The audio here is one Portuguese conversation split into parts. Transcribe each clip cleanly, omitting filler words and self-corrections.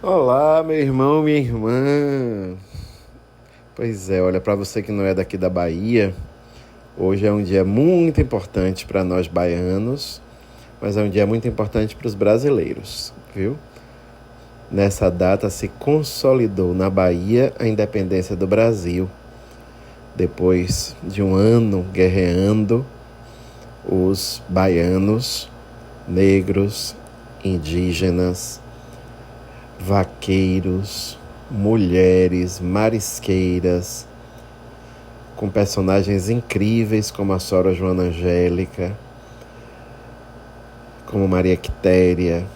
Olá, meu irmão, minha irmã. Pois é, olha, para você que não é daqui da Bahia, hoje é um dia muito importante para nós baianos, mas é um dia muito importante para os brasileiros, viu? Nessa data se consolidou na Bahia a independência do Brasil. Depois de um ano guerreando, os baianos, negros, indígenas, vaqueiros, mulheres, marisqueiras, com personagens incríveis como a Sora Joana Angélica, como Maria Quitéria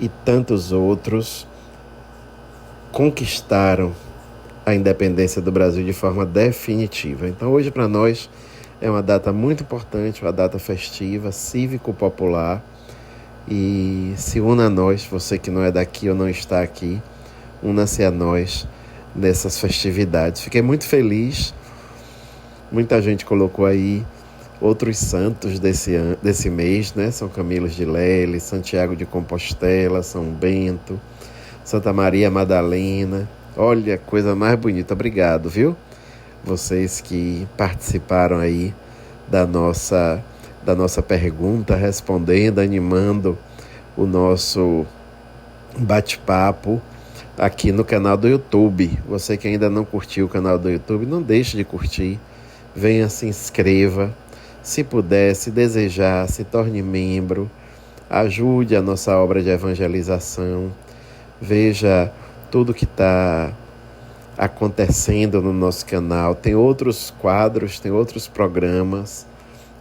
e tantos outros, conquistaram a independência do Brasil de forma definitiva. Então hoje para nós é uma data muito importante, uma data festiva, cívico-popular, e se una a nós, você que não é daqui ou não está aqui, una-se a nós nessas festividades. Fiquei muito feliz, muita gente colocou aí outros santos desse mês, né? São Camilo de Lely, Santiago de Compostela, São Bento, Santa Maria Madalena. Olha, coisa mais bonita. Obrigado, viu? Vocês que participaram aí da nossa pergunta, respondendo, animando o nosso bate-papo aqui no canal do YouTube. Você que ainda não curtiu o canal do YouTube, não deixe de curtir. Venha, se inscreva. Se puder, se desejar, se torne membro. Ajude a nossa obra de evangelização. Veja tudo que está acontecendo no nosso canal. Tem outros quadros, tem outros programas.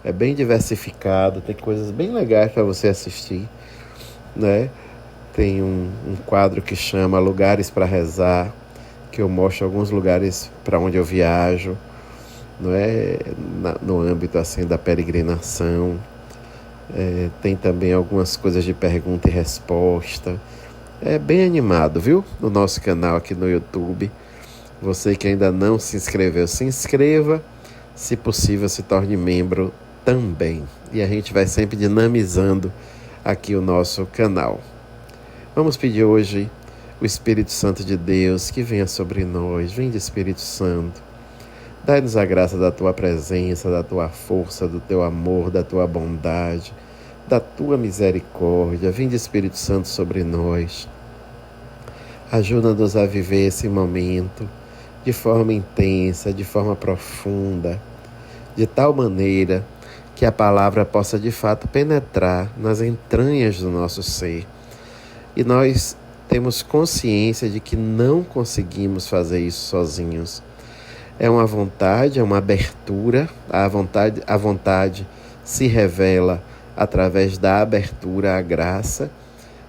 É bem diversificado, tem coisas bem legais para você assistir, né? Tem um quadro que chama Lugares para Rezar, que eu mostro alguns lugares para onde eu viajo, não é? No âmbito assim da peregrinação. Tem também algumas coisas de pergunta e resposta. É bem animado, viu? No nosso canal aqui no YouTube. Você que ainda não se inscreveu, se inscreva. Se possível, se torne membro também. E a gente vai sempre dinamizando aqui o nosso canal. Vamos pedir hoje o Espírito Santo de Deus que venha sobre nós. Vem de Espírito Santo. Dai-nos a graça da tua presença, da tua força, do teu amor, da tua bondade, da tua misericórdia. Vem de Espírito Santo sobre nós. Ajuda-nos a viver esse momento de forma intensa, de forma profunda, de tal maneira que a palavra possa de fato penetrar nas entranhas do nosso ser. E nós temos consciência de que não conseguimos fazer isso sozinhos. É uma vontade, é uma abertura. A vontade se revela através da abertura à graça,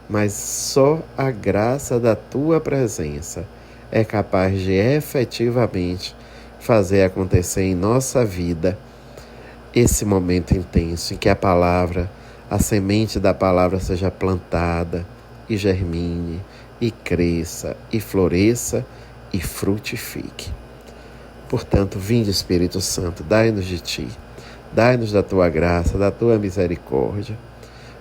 mas só a graça da tua presença é capaz de efetivamente fazer acontecer em nossa vida esse momento intenso em que a palavra, a semente da palavra seja plantada e germine, e cresça, e floresça, e frutifique. Portanto, vinde Espírito Santo, dai-nos de Ti, dai-nos da Tua graça, da Tua misericórdia.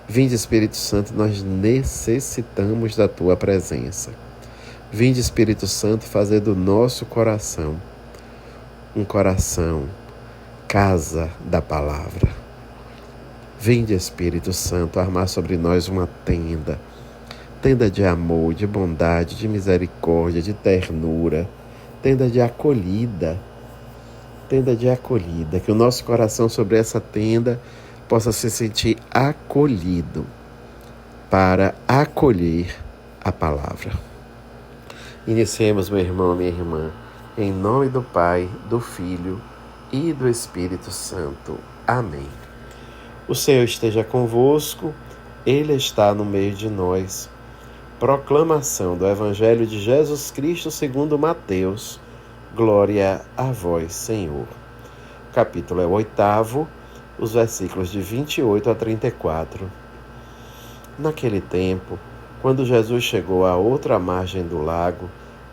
Vinde Espírito Santo, nós necessitamos da Tua presença. Vinde Espírito Santo, fazer do nosso coração um coração casa da palavra. Vinde Espírito Santo, armar sobre nós uma tenda de amor, de bondade, de misericórdia, de ternura, tenda de acolhida, que o nosso coração sobre essa tenda possa se sentir acolhido para acolher a palavra. Iniciemos, meu irmão, minha irmã, em nome do Pai, do Filho e do Espírito Santo. Amém. O Senhor esteja convosco, Ele está no meio de nós. Proclamação do Evangelho de Jesus Cristo segundo Mateus. Glória a vós, Senhor. O capítulo é o 8º, os versículos de 28 a 34. Naquele tempo, quando Jesus chegou à outra margem do lago,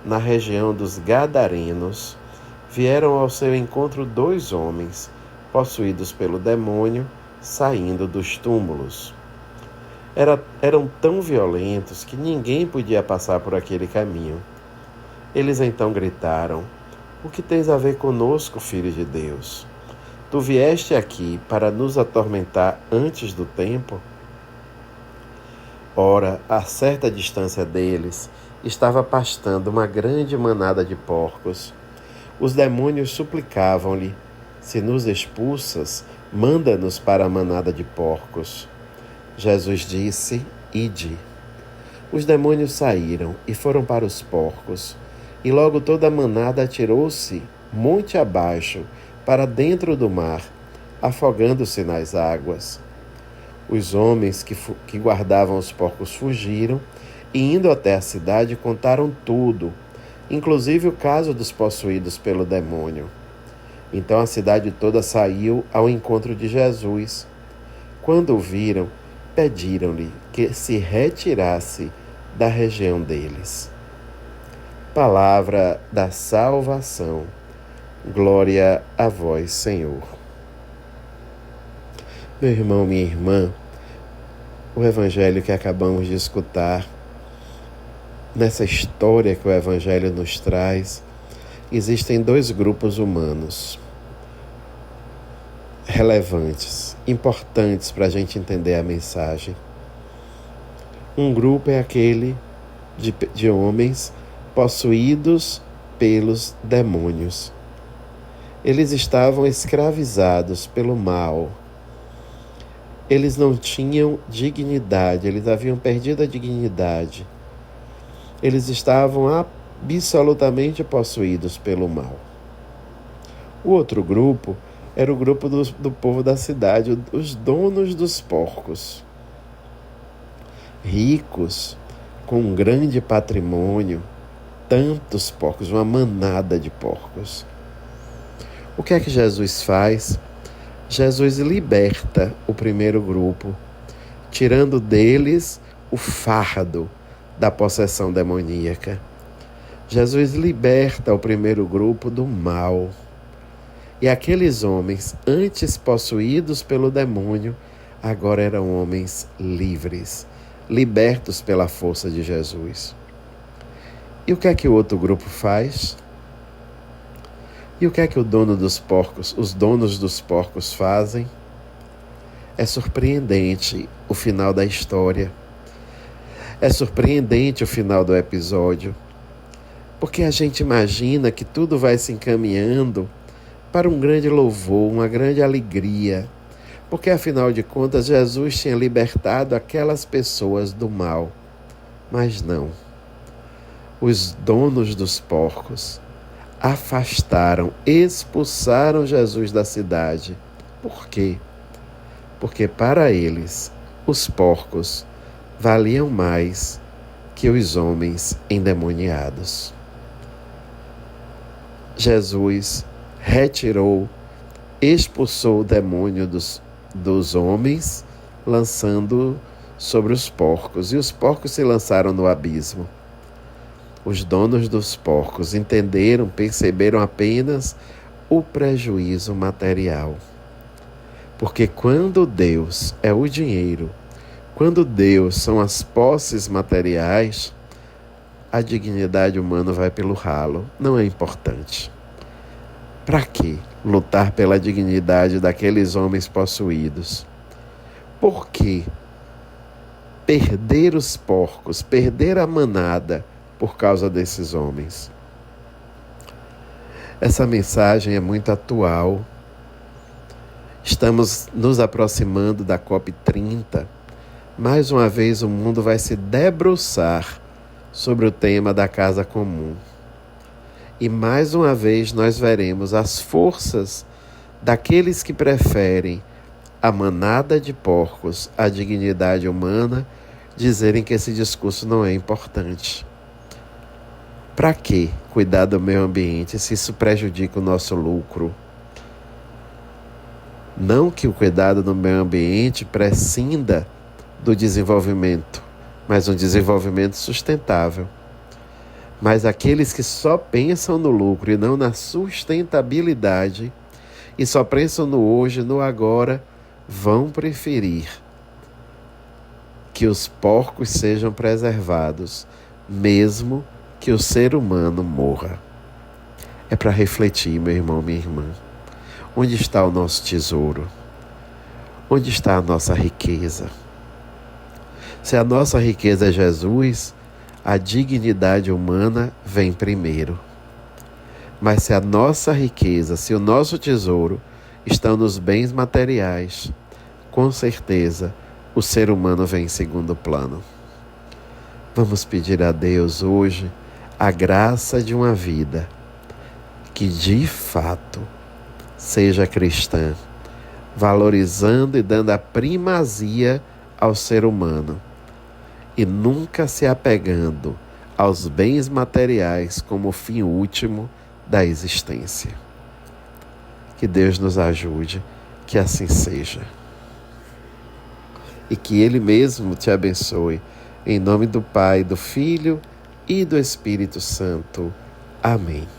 na região dos Gadarenos, vieram ao seu encontro 2 homens, possuídos pelo demônio, saindo dos túmulos. eram tão violentos que ninguém podia passar por aquele caminho. Eles então gritaram: "O que tens a ver conosco, Filho de Deus? Tu vieste aqui para nos atormentar antes do tempo?" Ora, a certa distância deles, estava pastando uma grande manada de porcos. Os demônios suplicavam-lhe: "Se nos expulsas, manda-nos para a manada de porcos." Jesus disse: "Ide." Os demônios saíram e foram para os porcos, e logo toda a manada atirou-se monte abaixo para dentro do mar, afogando-se nas águas. Os homens que guardavam os porcos fugiram e, indo até a cidade, contaram tudo, inclusive o caso dos possuídos pelo demônio. Então a cidade toda saiu ao encontro de Jesus. Quando o viram, pediram-lhe que se retirasse da região deles. Palavra da salvação. Glória a vós, Senhor. Meu irmão, minha irmã, o evangelho que acabamos de escutar, nessa história que o evangelho nos traz, existem dois grupos humanos relevantes, importantes para a gente entender a mensagem. Um grupo é aquele de homens possuídos pelos demônios. Eles estavam escravizados pelo mal. Eles não tinham dignidade, eles haviam perdido a dignidade. Eles estavam absolutamente possuídos pelo mal. O outro grupo era o grupo do povo da cidade, os donos dos porcos. Ricos, com um grande patrimônio, tantos porcos, uma manada de porcos. O que é que Jesus faz? Jesus liberta o primeiro grupo, tirando deles o fardo da possessão demoníaca. Jesus liberta o primeiro grupo do mal. E aqueles homens, antes possuídos pelo demônio, agora eram homens livres, libertos pela força de Jesus. E o que é que o outro grupo faz? E o que é que os donos dos porcos fazem? É surpreendente o final da história. É surpreendente o final do episódio. Porque a gente imagina que tudo vai se encaminhando para um grande louvor, uma grande alegria. Porque, afinal de contas, Jesus tinha libertado aquelas pessoas do mal. Mas não. Os donos dos porcos afastaram, expulsaram Jesus da cidade. Por quê? Porque para eles, os porcos valiam mais que os homens endemoniados. Jesus retirou, expulsou o demônio dos homens, lançando sobre os porcos, e os porcos se lançaram no abismo. Os donos dos porcos perceberam apenas o prejuízo material. Porque quando Deus é o dinheiro, quando Deus são as posses materiais, a dignidade humana vai pelo ralo, não é importante. Para que lutar pela dignidade daqueles homens possuídos? Por que perder os porcos, perder a manada por causa desses homens? Essa mensagem é muito atual. Estamos nos aproximando da COP30. Mais uma vez o mundo vai se debruçar sobre o tema da casa comum. E mais uma vez nós veremos as forças daqueles que preferem a manada de porcos à dignidade humana dizerem que esse discurso não é importante. Para que cuidar do meio ambiente se isso prejudica o nosso lucro? Não que o cuidado do meio ambiente prescinda do desenvolvimento, mas um desenvolvimento sustentável. Mas aqueles que só pensam no lucro e não na sustentabilidade, e só pensam no hoje, no agora, vão preferir que os porcos sejam preservados, mesmo que o ser humano morra. É para refletir, meu irmão, minha irmã. Onde está o nosso tesouro? Onde está a nossa riqueza? Se a nossa riqueza é Jesus, a dignidade humana vem primeiro. Mas se a nossa riqueza, se o nosso tesouro estão nos bens materiais, com certeza o ser humano vem em segundo plano. Vamos pedir a Deus hoje a graça de uma vida que de fato seja cristã, valorizando e dando a primazia ao ser humano e nunca se apegando aos bens materiais como fim último da existência. Que Deus nos ajude, que assim seja. E que Ele mesmo te abençoe. Em nome do Pai, do Filho e do Espírito Santo. Amém.